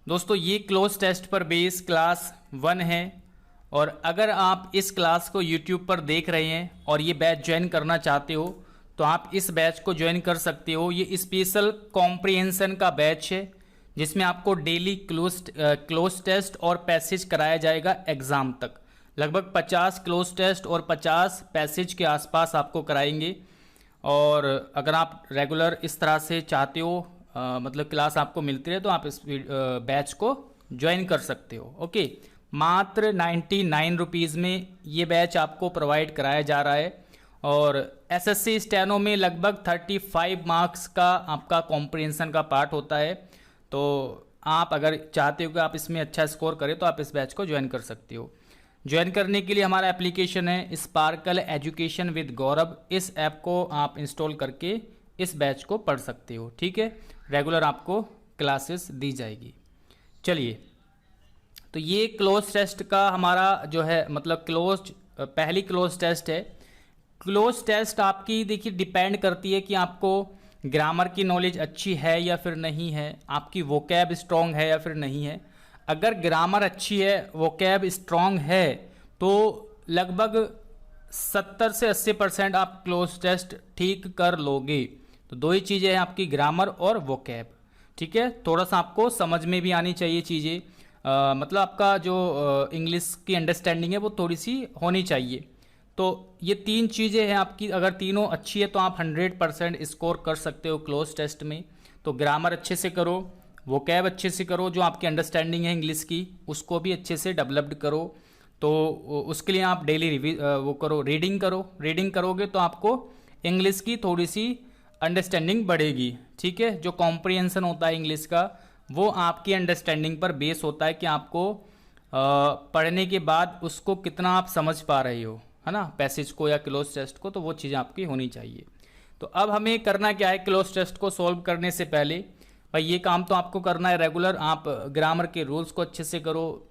दोस्तों ये cloze test पर बेस क्लास 1 है और अगर आप इस क्लास को YouTube पर देख रहे हैं और ये बैच ज्वाइन करना चाहते हो तो आप इस बैच को ज्वाइन कर सकते हो। ये स्पेशल कॉम्प्रिहेंशन का बैच है जिसमें आपको डेली क्लोज टेस्ट और पैसेज कराया जाएगा एग्ज़ाम तक। लगभग 50 क्लोज टेस्ट और 50 पैसेज के आसपास आपको कराएंगे। और अगर आप रेगुलर इस तरह से चाहते हो मतलब क्लास आपको मिलती रहे तो आप इस बैच को ज्वाइन कर सकते हो। ओके, मात्र 99 रुपीज़ में ये बैच आपको प्रोवाइड कराया जा रहा है और एसएससी स्टेनो में लगभग 35 मार्क्स का आपका कॉम्प्रिहेंशन का पार्ट होता है। तो आप अगर चाहते हो कि आप इसमें अच्छा स्कोर करें तो आप इस बैच को ज्वाइन कर सकते हो। ज्वाइन करने के लिए हमारा एप्लीकेशन है स्पार्कल एजुकेशन विद गौरव। इस ऐप को आप इंस्टॉल करके इस बैच को पढ़ सकते हो। ठीक है, रेगुलर आपको क्लासेस दी जाएगी। चलिए, तो ये क्लोज टेस्ट का हमारा जो है मतलब पहली क्लोज टेस्ट है। क्लोज टेस्ट आपकी देखिए डिपेंड करती है कि आपको ग्रामर की नॉलेज अच्छी है या फिर नहीं है, आपकी वोकैब स्ट्रॉन्ग है या फिर नहीं है। अगर ग्रामर अच्छी है, वोकैब स्ट्रॉन्ग है तो लगभग 70 से 80% आप क्लोज टेस्ट ठीक कर लोगे। तो दो ही चीज़ें हैं आपकी, ग्रामर और वोकैब। ठीक है, थोड़ा सा आपको समझ में भी आनी चाहिए चीज़ें, मतलब आपका जो इंग्लिश की अंडरस्टैंडिंग है वो थोड़ी सी होनी चाहिए। तो ये तीन चीज़ें हैं आपकी, अगर तीनों अच्छी है तो आप 100% स्कोर कर सकते हो क्लोज टेस्ट में। तो ग्रामर अच्छे से करो, वोकैब अच्छे से करो, जो आपकी अंडरस्टैंडिंग है इंग्लिश की उसको भी अच्छे से डेवलप्ड करो। तो उसके लिए आप डेली रीडिंग करोगे तो आपको इंग्लिश की थोड़ी सी अंडरस्टैंडिंग बढ़ेगी। ठीक है, जो कॉम्प्रिहेंशन होता है इंग्लिश का वो आपकी अंडरस्टैंडिंग पर बेस होता है कि आपको पढ़ने के बाद उसको कितना आप समझ पा रहे हो, है ना, पैसेज को या क्लोज टेस्ट को। तो वो चीज़ें आपकी होनी चाहिए। तो अब हमें करना क्या है, क्लोज टेस्ट को सॉल्व करने से पहले भाई ये काम तो आपको करना है रेगुलर। आप ग्रामर के रूल्स को अच्छे से करो,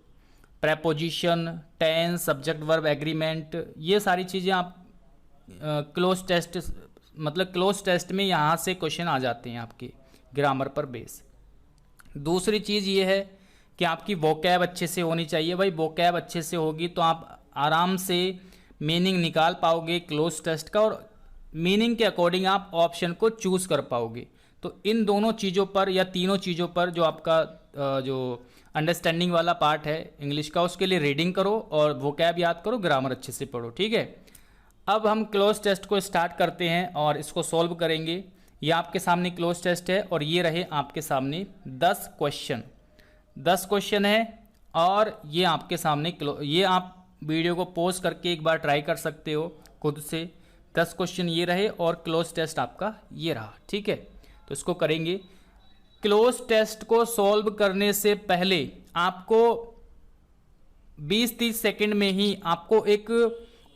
preposition, tense, subject verb agreement, ये सारी चीज़ें आप क्लोज टेस्ट में यहाँ से क्वेश्चन आ जाते हैं आपके ग्रामर पर बेस। दूसरी चीज़ ये है कि आपकी वोकैब अच्छे से होनी चाहिए। भाई वोकैब अच्छे से होगी तो आप आराम से मीनिंग निकाल पाओगे क्लोज टेस्ट का और मीनिंग के अकॉर्डिंग आप ऑप्शन को चूज़ कर पाओगे। तो इन दोनों चीज़ों पर या तीनों चीज़ों पर जो आपका जो अंडरस्टैंडिंग वाला पार्ट है इंग्लिश का, उसके लिए रीडिंग करो और वोकैब याद करो, ग्रामर अच्छे से पढ़ो। ठीक है, अब हम क्लोज टेस्ट को स्टार्ट करते हैं और इसको सॉल्व करेंगे। ये आपके सामने क्लोज टेस्ट है और ये रहे आपके सामने 10 क्वेश्चन है और ये आपके सामने ये आप वीडियो को पॉज करके एक बार ट्राई कर सकते हो खुद से। 10 क्वेश्चन ये रहे और क्लोज टेस्ट आपका ये रहा। ठीक है, तो इसको करेंगे। क्लोज टेस्ट को सॉल्व करने से पहले आपको 20-30 सेकंड में ही आपको एक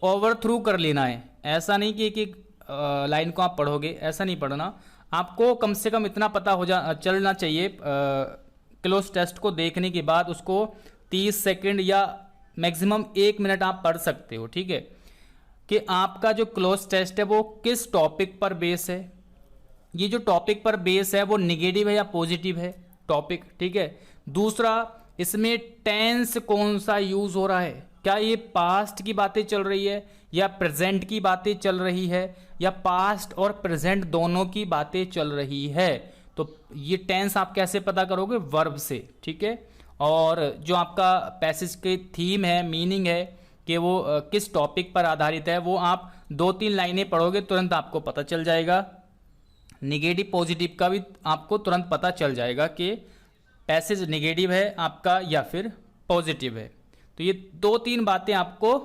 ओवरथ्रू कर लेना है। ऐसा नहीं कि एक लाइन को आप पढ़ोगे, ऐसा नहीं पढ़ना। आपको कम से कम इतना पता चलना चाहिए क्लोज टेस्ट को देखने के बाद उसको 30 सेकंड या मैक्सिमम 1 मिनट आप पढ़ सकते हो। ठीक है, कि आपका जो क्लोज टेस्ट है वो किस टॉपिक पर बेस है। ये जो टॉपिक पर बेस है वो निगेटिव है या पॉजिटिव है टॉपिक। ठीक है, दूसरा इसमें टेंस कौन सा यूज हो रहा है, क्या ये पास्ट की बातें चल रही है या प्रेजेंट की बातें चल रही है या पास्ट और प्रेजेंट दोनों की बातें चल रही है। तो ये टेंस आप कैसे पता करोगे, वर्ब से। ठीक है, और जो आपका पैसेज के थीम है, मीनिंग है कि वो किस टॉपिक पर आधारित है, वो आप 2-3 लाइनें पढ़ोगे तुरंत आपको पता चल जाएगा। निगेटिव पॉजिटिव का भी आपको तुरंत पता चल जाएगा कि पैसेज निगेटिव है आपका या फिर पॉजिटिव है। तो ये 2-3 बातें आपको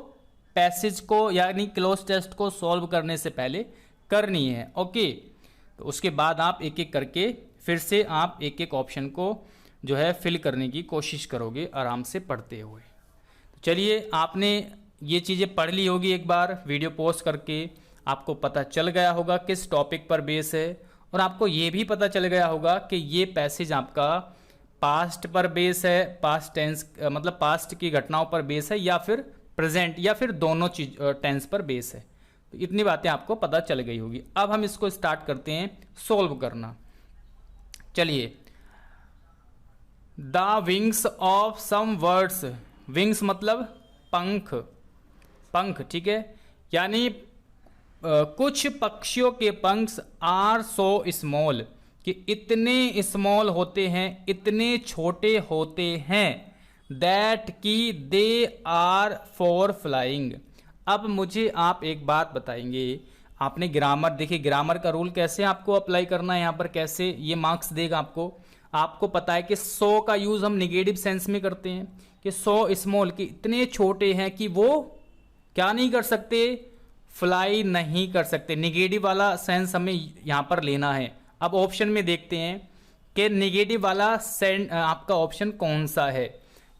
पैसेज को यानी क्लोज टेस्ट को सॉल्व करने से पहले करनी है। ओके, तो उसके बाद आप एक एक करके फिर से आप एक एक ऑप्शन को जो है फिल करने की कोशिश करोगे आराम से पढ़ते हुए। तो चलिए, आपने ये चीज़ें पढ़ ली होगी, एक बार वीडियो पॉज करके आपको पता चल गया होगा किस टॉपिक पर बेस है और आपको ये भी पता चल गया होगा कि ये पैसेज आपका पास्ट पर बेस है, पास्ट टेंस मतलब पास्ट की घटनाओं पर बेस है या फिर प्रेजेंट या फिर दोनों चीज टेंस पर बेस है। तो इतनी बातें आपको पता चल गई होगी। अब हम इसको स्टार्ट करते हैं सॉल्व करना। चलिए the wings of some words, wings मतलब पंख, पंख, ठीक है। यानी कुछ पक्षियों के पंख आर सो स्मॉल, कि इतने स्मॉल होते हैं, इतने छोटे होते हैं, दैट की दे आर फॉर फ्लाइंग। अब मुझे आप एक बात बताएंगे, आपने ग्रामर देखिए, ग्रामर का रूल कैसे आपको अप्लाई करना है, यहाँ पर कैसे ये मार्क्स देगा आपको। आपको पता है कि सो का यूज हम निगेटिव सेंस में करते हैं, कि सो स्मॉल, कि इतने छोटे हैं कि वो क्या नहीं कर सकते, फ्लाई नहीं कर सकते। निगेटिव वाला सेंस हमें यहाँ पर लेना है। अब ऑप्शन में देखते हैं कि निगेटिव वाला सेंस आपका ऑप्शन कौन सा है।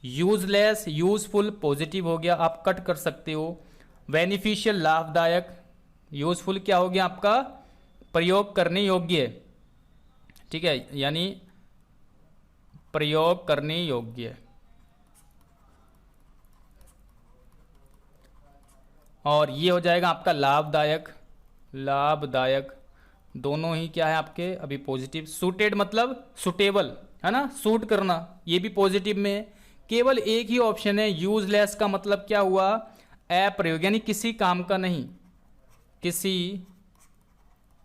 यूजलेस, यूजफुल, पॉजिटिव हो गया, आप कट कर सकते हो। बेनिफिशियल, लाभदायक, यूजफुल क्या हो गया आपका, प्रयोग करने योग्य, ठीक है, यानी प्रयोग करने योग्य। और ये हो जाएगा आपका लाभदायक, लाभदायक, दोनों ही क्या है आपके अभी पॉजिटिव। सूटेड मतलब सुटेबल, है ना, सूट करना, ये भी पॉजिटिव में है। केवल एक ही ऑप्शन है यूजलेस का मतलब क्या हुआ, अप्रयोग, यानी किसी काम का नहीं, किसी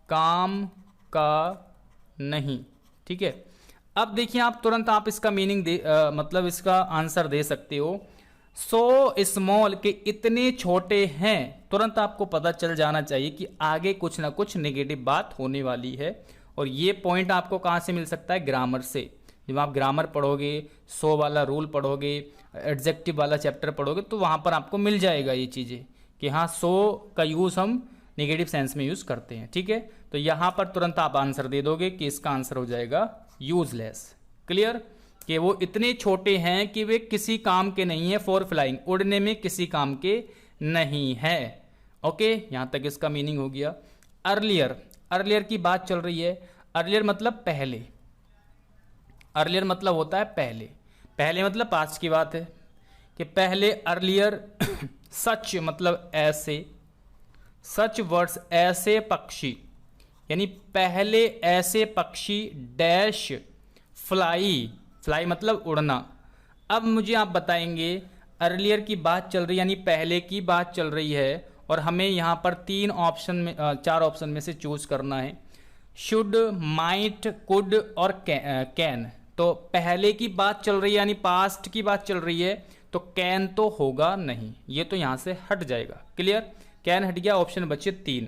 काम का नहीं, ठीक है। अब देखिए आप तुरंत आप इसका मीनिंग मतलब इसका आंसर दे सकते हो। सो स्मॉल, के इतने छोटे हैं, तुरंत आपको पता चल जाना चाहिए कि आगे कुछ ना कुछ नेगेटिव बात होने वाली है। और ये पॉइंट आपको कहाँ से मिल सकता है, ग्रामर से। जब आप ग्रामर पढ़ोगे, सो वाला रूल पढ़ोगे, एडजेक्टिव वाला चैप्टर पढ़ोगे, तो वहाँ पर आपको मिल जाएगा ये चीज़ें कि हाँ सो का यूज़ हम नेगेटिव सेंस में यूज़ करते हैं, ठीक है। तो यहाँ पर तुरंत आप आंसर दे दोगे कि इसका आंसर हो जाएगा यूजलेस। क्लियर, कि वो इतने छोटे हैं कि वे किसी काम के नहीं है, फॉर फ्लाइंग, उड़ने में किसी काम के नहीं है। ओके, यहाँ तक इसका मीनिंग हो गया। अर्लियर, अर्लियर की बात चल रही है। अर्लियर मतलब पहले, अर्लियर मतलब होता है पहले, पहले मतलब पास्ट की बात है कि पहले। अर्लियर सच मतलब ऐसे, सच वर्ड्स ऐसे पक्षी, यानी पहले ऐसे पक्षी, डैश फ्लाई, फ्लाई मतलब उड़ना। अब मुझे आप बताएंगे, अर्लियर की बात चल रही है, यानी पहले की बात चल रही है, और हमें यहाँ पर तीन ऑप्शन में, चार ऑप्शन में से चूज करना है, शुड, माइट, कुड और कैन। तो पहले की बात चल रही है, यानी पास्ट की बात चल रही है, तो कैन तो होगा नहीं, ये तो यहाँ से हट जाएगा। क्लियर, कैन हट गया, ऑप्शन बचे तीन,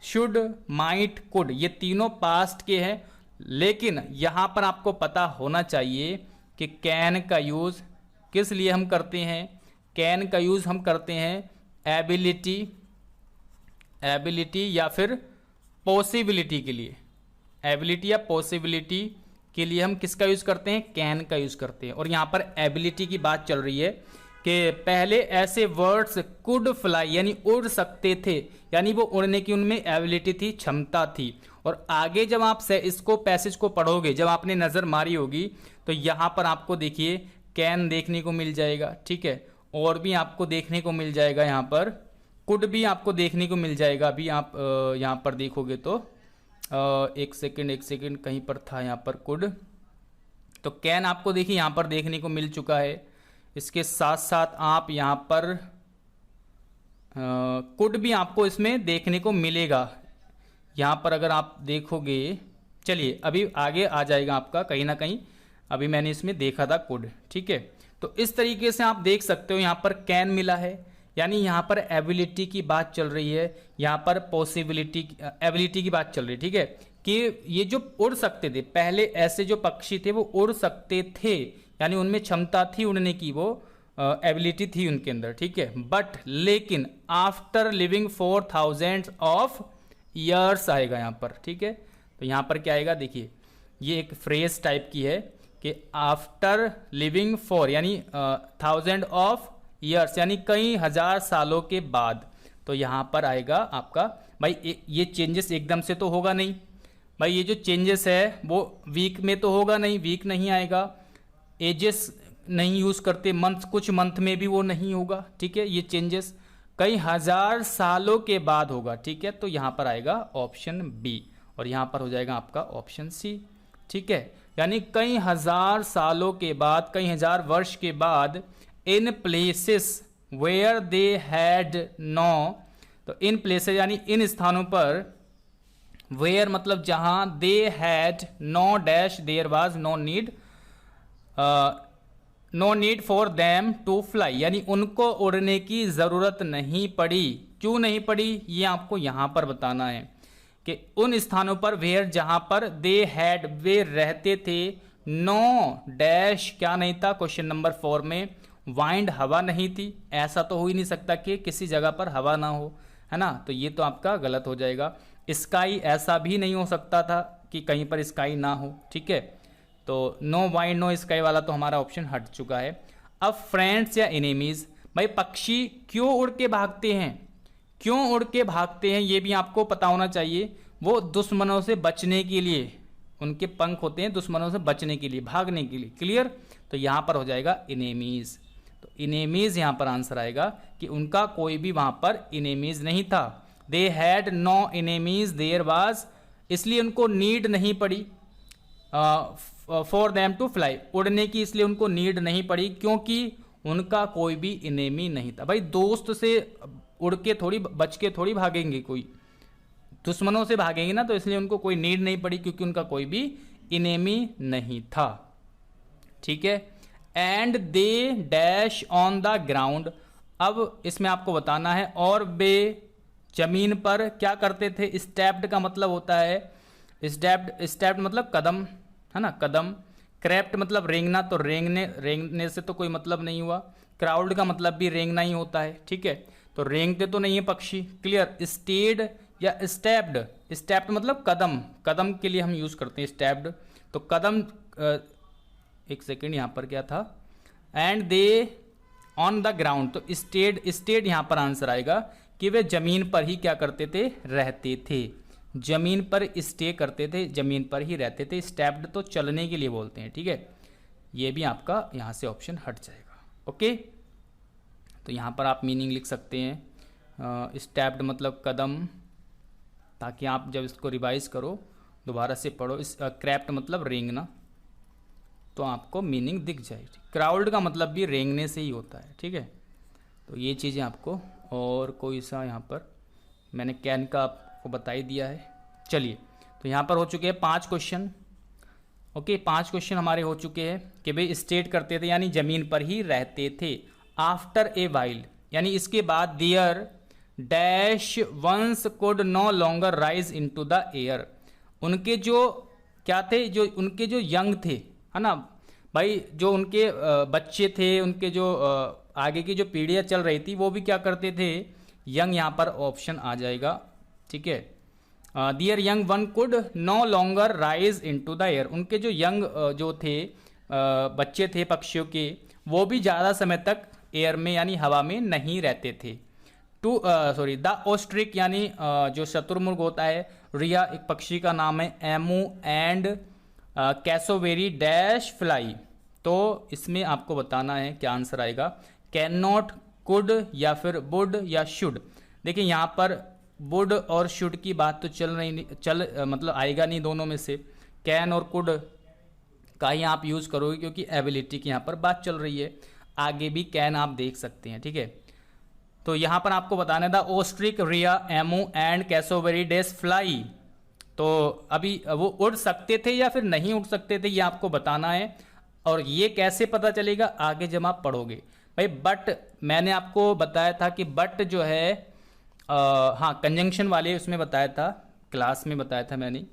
शुड, माइट, कुड, ये तीनों पास्ट के हैं। लेकिन यहाँ पर आपको पता होना चाहिए कि कैन का यूज़ किस लिए हम करते हैं। कैन का यूज़ हम करते हैं एबिलिटी, एबिलिटी या फिर पॉसिबिलिटी के लिए। एबिलिटी या पॉसिबिलिटी के लिए हम किसका यूज़ करते हैं, कैन का यूज़ करते हैं। और यहाँ पर एबिलिटी की बात चल रही है कि पहले ऐसे वर्ड्स कुड फ्लाई, यानी उड़ सकते थे, यानी वो उड़ने की उनमें एबिलिटी थी, क्षमता थी। और आगे जब आप इसको पैसेज को पढ़ोगे, जब आपने नज़र मारी होगी, तो यहाँ पर आपको देखिए कैन देखने को मिल जाएगा, ठीक है। और भी आपको देखने को मिल जाएगा, यहाँ पर कुड भी आपको देखने को मिल जाएगा। अभी आप यहाँ पर देखोगे तो एक सेकंड कहीं पर था यहाँ पर कुड, तो कैन आपको देखिए यहाँ पर देखने को मिल चुका है। इसके साथ साथ आप यहाँ पर कुड भी आपको इसमें देखने को मिलेगा। यहाँ पर अगर आप देखोगे, चलिए अभी आगे आ जाएगा आपका कहीं ना कहीं, अभी मैंने इसमें देखा था कुड, ठीक है। तो इस तरीके से आप देख सकते हो यहाँ पर कैन मिला है, यानी यहाँ पर एबिलिटी की बात चल रही है, यहाँ पर पॉसिबिलिटी, एबिलिटी की बात चल रही है, ठीक है। कि ये जो उड़ सकते थे, पहले ऐसे जो पक्षी थे वो उड़ सकते थे, यानी उनमें क्षमता थी उड़ने की, वो एबिलिटी थी उनके अंदर, ठीक है। बट लेकिन आफ्टर लिविंग 4000 ऑफ ईयर्स आएगा यहाँ पर, ठीक है। तो यहाँ पर क्या आएगा, देखिए ये एक फ्रेज टाइप की है कि आफ्टर लिविंग फॉर, यानी 1000 ऑफ ईयर्स, यानी कई हजार सालों के बाद। तो यहाँ पर आएगा आपका, भाई ये चेंजेस एकदम से तो होगा नहीं, भाई ये जो चेंजेस है वो वीक में तो होगा नहीं, वीक नहीं आएगा। एजेस नहीं यूज़ करते, मंथ, कुछ मंथ में भी वो नहीं होगा, ठीक है। ये चेंजेस कई हजार सालों के बाद होगा, ठीक है। तो यहाँ पर आएगा ऑप्शन बी, और यहाँ पर हो जाएगा आपका ऑप्शन सी, ठीक है। यानी कई हजार सालों के बाद, कई हजार वर्ष के बाद, in places where they had no, तो इन प्लेसेस यानी इन स्थानों पर, वेयर मतलब जहां, they had no dash there was no need, no need for them to fly, यानी उनको उड़ने की ज़रूरत नहीं पड़ी। क्यों नहीं पड़ी ये आपको यहाँ पर बताना है कि उन स्थानों पर, वेयर जहाँ पर, दे हैड वे रहते थे, नो डैश क्या नहीं था, क्वेश्चन नंबर 4 में, वाइंड हवा नहीं थी। ऐसा तो हो ही नहीं सकता कि किसी जगह पर हवा ना हो, है ना, तो ये तो आपका गलत हो जाएगा। स्काई, ऐसा भी नहीं हो सकता था कि कहीं पर स्काई ना हो, ठीक है, तो नो वाइंड नो स्काई वाला तो हमारा ऑप्शन हट चुका है। अब फ्रेंड्स या एनिमीज, भाई पक्षी क्यों उड़ के भागते हैं, क्यों उड़ के भागते हैं ये भी आपको पता होना चाहिए। वो दुश्मनों से बचने के लिए, उनके पंख होते हैं दुश्मनों से बचने के लिए, भागने के लिए, क्लियर। तो यहाँ पर हो जाएगा इनेमीज, तो इनेमीज यहाँ पर आंसर आएगा कि उनका कोई भी वहाँ पर इनेमीज नहीं था। They had no enemies there was, इसलिए उनको नीड नहीं पड़ी फॉर देम टू फ्लाई, उड़ने की इसलिए उनको नीड नहीं पड़ी क्योंकि उनका कोई भी इनेमी नहीं था। भाई दोस्त से उड़ के थोड़ी, बच के थोड़ी भागेंगे, कोई दुश्मनों से भागेंगे ना, तो इसलिए उनको कोई नीड नहीं पड़ी क्योंकि उनका कोई भी इनेमी नहीं था, ठीक है। And they dash on the ground, अब इसमें आपको बताना है, और वे जमीन पर क्या करते थे। स्टेप्ड का मतलब होता है, स्टेप्ड मतलब कदम, है ना, कदम। क्रैप्ट मतलब रेंगना, तो रेंगने से तो कोई मतलब नहीं हुआ। क्राउड का मतलब भी रेंगना ही होता है, ठीक है, तो रेंगते तो नहीं है पक्षी, क्लियर। स्टेड या स्टेप्ड, स्टेप्ड मतलब कदम, कदम के लिए हम यूज करते हैं स्टेप्ड, तो कदम, एक सेकेंड यहाँ पर क्या था, and they on the ground, तो स्टेड यहाँ पर आंसर आएगा कि वे जमीन पर ही क्या करते थे, रहते थे, जमीन पर स्टे करते थे, जमीन पर ही रहते थे। स्टेप्ड तो चलने के लिए बोलते हैं, ठीक है, ये भी आपका यहाँ से ऑप्शन हट जाएगा, ओके। तो यहाँ पर आप मीनिंग लिख सकते हैं, स्टेप्ड मतलब कदम, ताकि आप जब इसको रिवाइज करो दोबारा से पढ़ो। इस क्रैप्ट मतलब रेंगना, तो आपको मीनिंग दिख जाएगी। क्राउड का मतलब भी रेंगने से ही होता है, ठीक है, तो ये चीज़ें आपको, और कोई सा यहाँ पर मैंने कैन का आपको बता ही दिया है। चलिए, तो यहाँ पर हो चुके हैं 5 क्वेश्चन, ओके, 5 क्वेश्चन हमारे हो चुके हैं कि भाई स्टेट करते थे यानी ज़मीन पर ही रहते थे। आफ्टर ए वाइल यानी इसके बाद, their dash ones could no longer rise into the air, उनके जो क्या थे, जो उनके जो यंग थे, है ना भाई, जो उनके बच्चे थे, उनके जो आगे की जो पीढ़ियाँ चल रही थी, वो भी क्या करते थे, यंग, यहाँ पर ऑप्शन आ जाएगा, ठीक है। Their young one could no longer rise into the air, उनके जो यंग जो थे बच्चे थे पक्षियों के, वो भी ज़्यादा समय तक एयर में यानी हवा में नहीं रहते थे। द ओस्ट्रिक यानी जो शतुरमुर्ग होता है, रिया एक पक्षी का नाम है, emu and cassowary dash fly, तो इसमें आपको बताना है क्या आंसर आएगा, कैन नॉट, कुड या फिर वुड या शुड। देखिए यहाँ पर वुड और शुड की बात तो मतलब आएगा नहीं दोनों में से, कैन और कुड का ही आप यूज़ करोगे क्योंकि एबिलिटी की यहाँ पर बात चल रही है। आगे भी कैन आप देख सकते हैं, ठीक है। तो यहाँ पर आपको बताना था ostrich, rhea, emu and cassowary dash fly, तो अभी वो उड़ सकते थे या फिर नहीं उड़ सकते थे, ये आपको बताना है। और ये कैसे पता चलेगा, आगे जब आप पढ़ोगे भाई। बट मैंने आपको बताया था कि बट जो है, हाँ कंजंक्शन वाले उसमें बताया था, क्लास में बताया था मैंने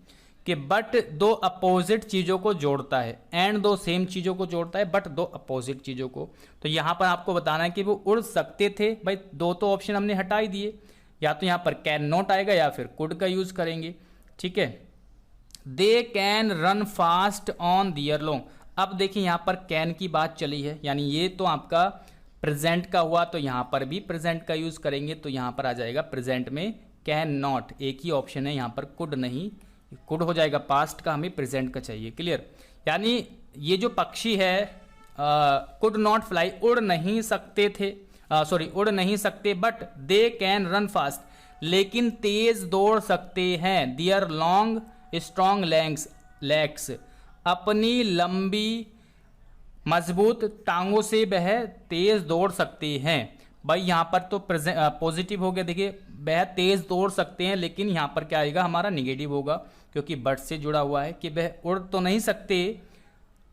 कि बट दो अपोजिट चीज़ों को जोड़ता है, एंड दो सेम चीज़ों को जोड़ता है, बट दो अपोजिट चीज़ों को। तो यहाँ पर आपको बताना है कि वो उड़ सकते थे, भाई दो तो ऑप्शन हमने हटा ही दिए, या तो यहाँ पर कैन नॉट आएगा या फिर कुड का यूज़ करेंगे, ठीक है। They can run fast on their long, अब देखिए यहाँ पर कैन की बात चली है, यानी ये तो आपका प्रेजेंट का हुआ, तो यहाँ पर भी प्रेजेंट का यूज़ करेंगे, तो यहाँ पर आ जाएगा प्रेजेंट में कैन नॉट, एक ही ऑप्शन है यहाँ पर, कुड नहीं, कुड हो जाएगा पास्ट का, हमें प्रेजेंट का चाहिए, क्लियर। यानी ये जो पक्षी है कुड नॉट फ्लाई, उड़ नहीं सकते थे, उड़ नहीं सकते, but they can run fast, लेकिन तेज दौड़ सकते हैं। दियर लॉन्ग स्ट्रॉन्ग लेग्स, अपनी लंबी मजबूत टांगों से वह तेज दौड़ सकते हैं। भाई यहाँ पर तो पॉजिटिव हो गया, देखिए वह तेज दौड़ सकते हैं, लेकिन यहाँ पर क्या आएगा हमारा निगेटिव होगा, क्योंकि बट से जुड़ा हुआ है कि वह उड़ तो नहीं सकते,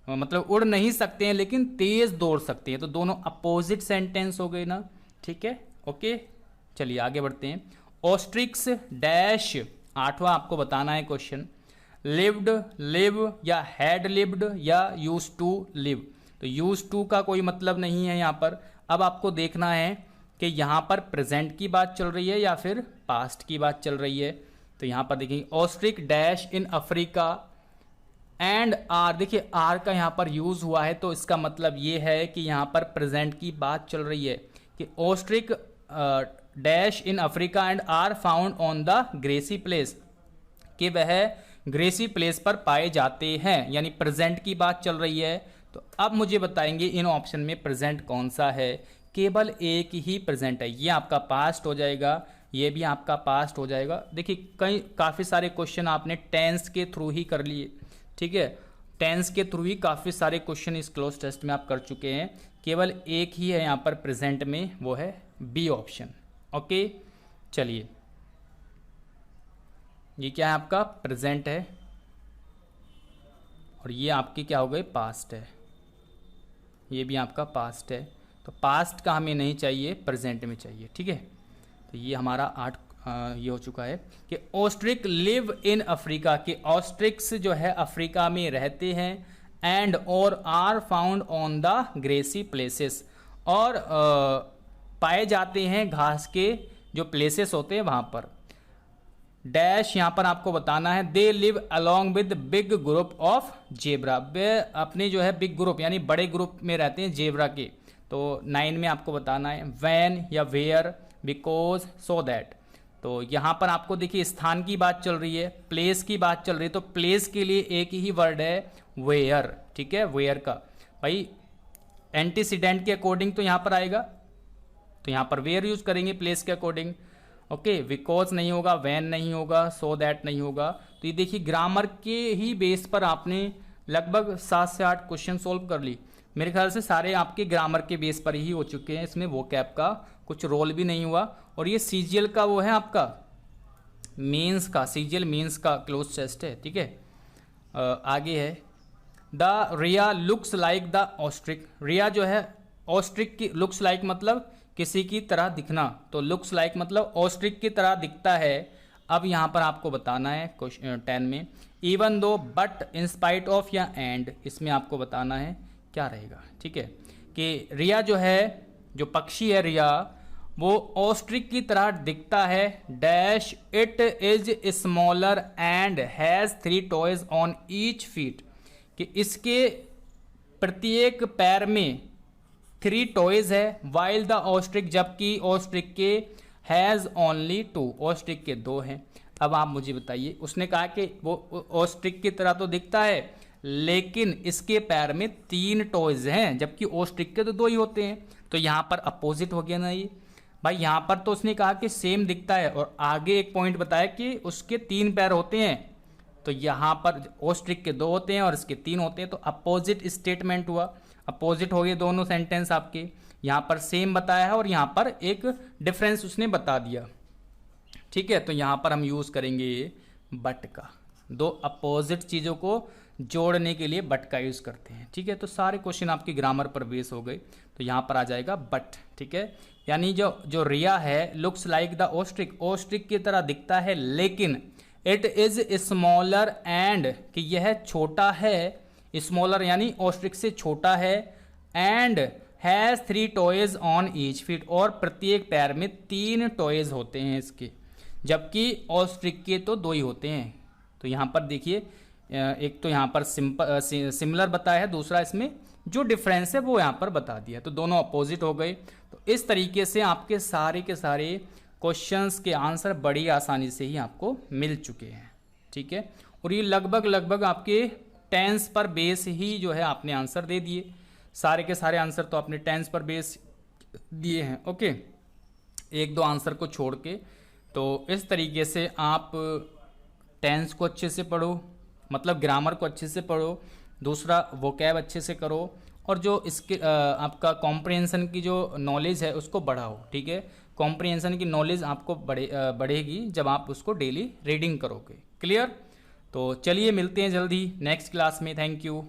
मतलब उड़ नहीं सकते हैं लेकिन तेज दौड़ सकते हैं। तो दोनों अपोजिट सेंटेंस हो गए ना, ठीक है। ओके, चलिए आगे बढ़ते हैं। ऑस्ट्रिक्स डैश, आठवां आपको बताना है क्वेश्चन, लिव्ड, लिव या हैड लिव्ड या यूज टू लिव। तो यूज टू का कोई मतलब नहीं है यहाँ पर। अब आपको देखना है कि यहाँ पर प्रेजेंट की बात चल रही है या फिर पास्ट की बात चल रही है। तो यहाँ पर देखिए ostrich dash in Africa and are, देखिए आर का यहाँ पर यूज हुआ है, तो इसका मतलब ये है कि यहाँ पर प्रेजेंट की बात चल रही है कि ostrich dash in Africa and are found on the grassy place, कि वह ग्रेसी प्लेस पर पाए जाते हैं, यानी प्रेजेंट की बात चल रही है। तो अब मुझे बताएंगे इन ऑप्शन में प्रेजेंट कौन सा है। केवल एक ही प्रेजेंट है, ये आपका पास्ट हो जाएगा, ये भी आपका पास्ट हो जाएगा। देखिए काफ़ी सारे क्वेश्चन आपने टेंस के थ्रू ही कर लिए, ठीक है, टेंस के थ्रू ही काफ़ी सारे क्वेश्चन इस क्लोज टेस्ट में आप कर चुके हैं। केवल एक ही है यहाँ पर प्रेजेंट में, वो है बी ऑप्शन। ओके, चलिए ये क्या है आपका प्रेजेंट है और ये आपकी क्या हो गई पास्ट है, ये भी आपका पास्ट है। तो पास्ट का हमें नहीं चाहिए, प्रेजेंट में चाहिए, ठीक है। तो ये हमारा ये हो चुका है कि ऑस्ट्रिक लिव इन अफ्रीका, के ऑस्ट्रिक्स जो है अफ्रीका में रहते हैं, एंड और are found on the grassy places, और पाए जाते हैं घास के जो प्लेसेस होते हैं वहाँ पर। डैश यहाँ पर आपको बताना है, they live along with big group of zebra, वे अपने जो है बिग ग्रुप यानी बड़े ग्रुप में रहते हैं जेब्रा के। तो 9 में आपको बताना है वैन या वेयर, बिकॉज, सो दैट। तो यहाँ पर आपको देखिए स्थान की बात चल रही है, प्लेस की बात चल रही है, तो प्लेस के लिए एक ही वर्ड है वेयर, ठीक है। वेयर का भाई एंटीसीडेंट के अकॉर्डिंग तो यहाँ पर आएगा, तो यहाँ पर वेयर यूज करेंगे प्लेस के अकॉर्डिंग। ओके, बिकॉज नहीं होगा, वैन नहीं होगा, सो दैट नहीं होगा। तो ये देखिए ग्रामर के ही बेस पर आपने लगभग 7 से 8 क्वेश्चन सोल्व कर ली। मेरे ख्याल से सारे आपके ग्रामर के बेस पर ही हो चुके हैं, इसमें वो कैप का कुछ रोल भी नहीं हुआ। और ये सीजीएल का वो है आपका मेंस का, सीजीएल मेंस का क्लोज टेस्ट है, ठीक है। आगे है the rhea looks like the ostrich, rhea जो है ऑस्ट्रिक की, लुक्स लाइक मतलब किसी की तरह दिखना, तो लुक्स लाइक मतलब ऑस्ट्रिक की तरह दिखता है। अब यहाँ पर आपको बताना है क्वेश्चन 10 में even though, but, in spite of या एंड, इसमें आपको बताना है क्या रहेगा, ठीक है। कि रिया जो है, जो पक्षी है रिया, वो ऑस्ट्रिक की तरह दिखता है, dash it is smaller and has 3 toys on each feet, कि इसके प्रत्येक पैर में 3 टॉयज है, वाइल द ऑस्ट्रिक, जबकि ऑस्ट्रिक के हैज़ ओनली 2, ऑस्ट्रिक के 2 हैं। अब आप मुझे बताइए, उसने कहा कि वो ऑस्ट्रिक की तरह तो दिखता है लेकिन इसके पैर में 3 टॉयज हैं, जबकि ऑस्ट्रिक के तो 2 ही होते हैं। तो यहाँ पर अपोजिट हो गया ना ये भाई। यहाँ पर तो उसने कहा कि सेम दिखता है और आगे एक पॉइंट बताया कि उसके 3 पैर होते हैं, तो यहाँ पर ऑस्ट्रिक के 2 होते हैं और इसके 3 होते हैं, तो अपोजिट स्टेटमेंट हुआ, अपोजिट हो गए दोनों सेंटेंस आपके। यहाँ पर सेम बताया है और यहाँ पर एक डिफरेंस उसने बता दिया, ठीक है। तो यहाँ पर हम यूज़ करेंगे बट का, 2 अपोजिट चीज़ों को जोड़ने के लिए बट का यूज़ करते हैं, ठीक है। तो सारे क्वेश्चन आपके ग्रामर पर बेस हो गए, तो यहाँ पर आ जाएगा बट, ठीक है। यानी जो रिया है looks like the Austric, Austric की तरह दिखता है, लेकिन इट इज़ स्मॉलर एंड, कि यह छोटा है, स्मॉलर यानी ऑस्ट्रिक से छोटा है, and has 3 toys on each feet, और प्रत्येक पैर में 3 टॉयज होते हैं इसके, जबकि ऑस्ट्रिक के तो 2 ही होते हैं। तो यहाँ पर देखिए एक तो यहाँ पर सिमिलर बताया है, दूसरा इसमें जो डिफरेंस है वो यहाँ पर बता दिया, तो दोनों अपोजिट हो गए। तो इस तरीके से आपके सारे के सारे क्वेश्चंस के आंसर बड़ी आसानी से ही आपको मिल चुके हैं, ठीक है। और ये लगभग आपके टेंस पर बेस ही जो है आपने आंसर दे दिए, सारे के सारे आंसर तो आपने टेंस पर बेस दिए हैं, ओके, 1-2 आंसर को छोड़ के। तो इस तरीके से आप टेंस को अच्छे से पढ़ो, मतलब ग्रामर को अच्छे से पढ़ो, दूसरा वोकैब अच्छे से करो, और जो इसके आपका कॉम्प्रिहेंशन की जो नॉलेज है उसको बढ़ाओ। ठीक है, कॉम्प्रिहेंशन की नॉलेज आपको बढ़ेगी जब आप उसको डेली रीडिंग करोगे। क्लियर? तो चलिए मिलते हैं जल्दी नेक्स्ट क्लास में। Thank you.